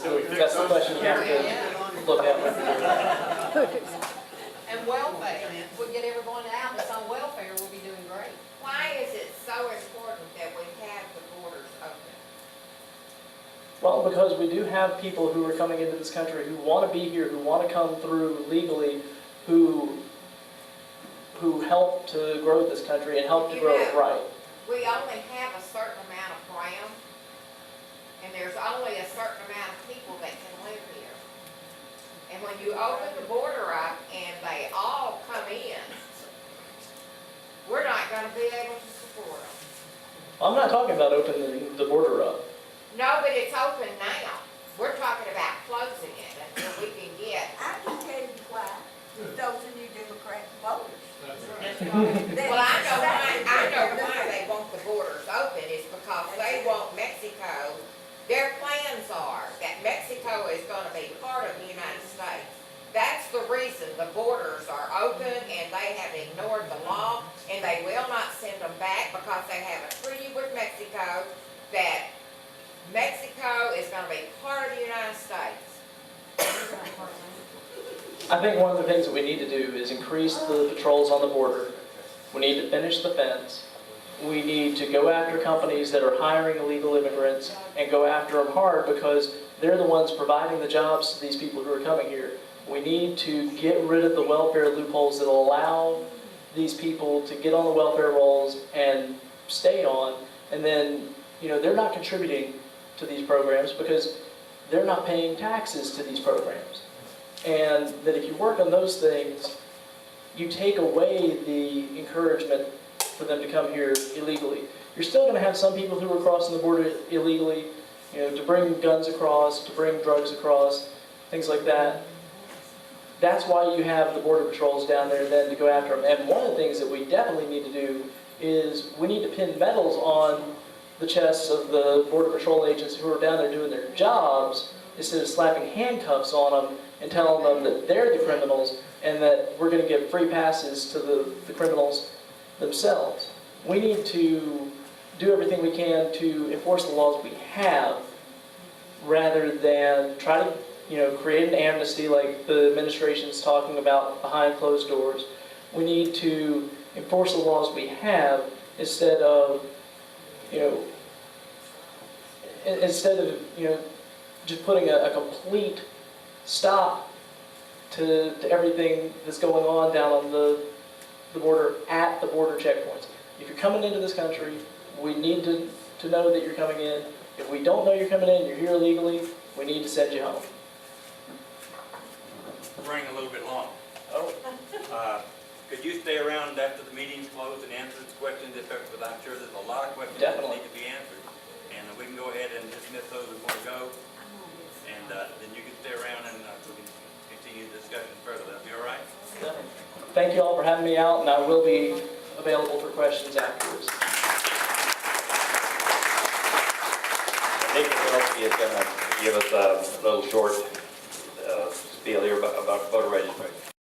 So that's the question you have to look at when you're doing it. And welfare, if we get everyone out that's on welfare, we'll be doing great. Why is it so important that we have the borders open? Well, because we do have people who are coming into this country who want to be here, who want to come through legally, who help to grow this country and help to grow it right. We only have a certain amount of ground, and there's only a certain amount of people that can live here. And when you open the border up and they all come in, we're not gonna be able to support them. I'm not talking about opening the border up. No, but it's open now. We're talking about closing it until we can get. I can tell you why, those are new Democrat voters. Well, I know why they want the borders open is because they want Mexico, their plans are that Mexico is gonna be part of the United States. That's the reason the borders are open and they have ignored the law and they will not send them back because they have a treaty with Mexico that Mexico is gonna be part of the United States. I think one of the things that we need to do is increase the patrols on the border. We need to finish the fence. We need to go after companies that are hiring illegal immigrants and go after them hard because they're the ones providing the jobs to these people who are coming here. We need to get rid of the welfare loopholes that allow these people to get on the welfare rolls and stay on, and then, they're not contributing to these programs because they're not paying taxes to these programs. And that if you work on those things, you take away the encouragement for them to come here illegally. You're still going to have some people who are crossing the border illegally, to bring guns across, to bring drugs across, things like that. That's why you have the border patrols down there then to go after them. And one of the things that we definitely need to do is we need to pin medals on the chests of the border patrol agents who are down there doing their jobs instead of slapping handcuffs on them and telling them that they're the criminals and that we're going to give free passes to the criminals themselves. We need to do everything we can to enforce the laws we have rather than try to create an amnesty like the administration's talking about behind closed doors. We need to enforce the laws we have instead of just putting a complete stop to everything that's going on down on the border at the border checkpoints. If you're coming into this country, we need to know that you're coming in. If we don't know you're coming in, you're here illegally, we need to send you home. Running a little bit long. Oh. Could you stay around after the meeting's closed and answer the questions, because I'm sure there's a lot of questions Definitely. that need to be answered. And we can go ahead and dismiss those who want to go. And then you can stay around and we can continue the discussion further. That'll be all right? Thank you all for having me out, and I will be available for questions afterwards. Nick Kowalski is going to give us a little short spiel here about voter registration.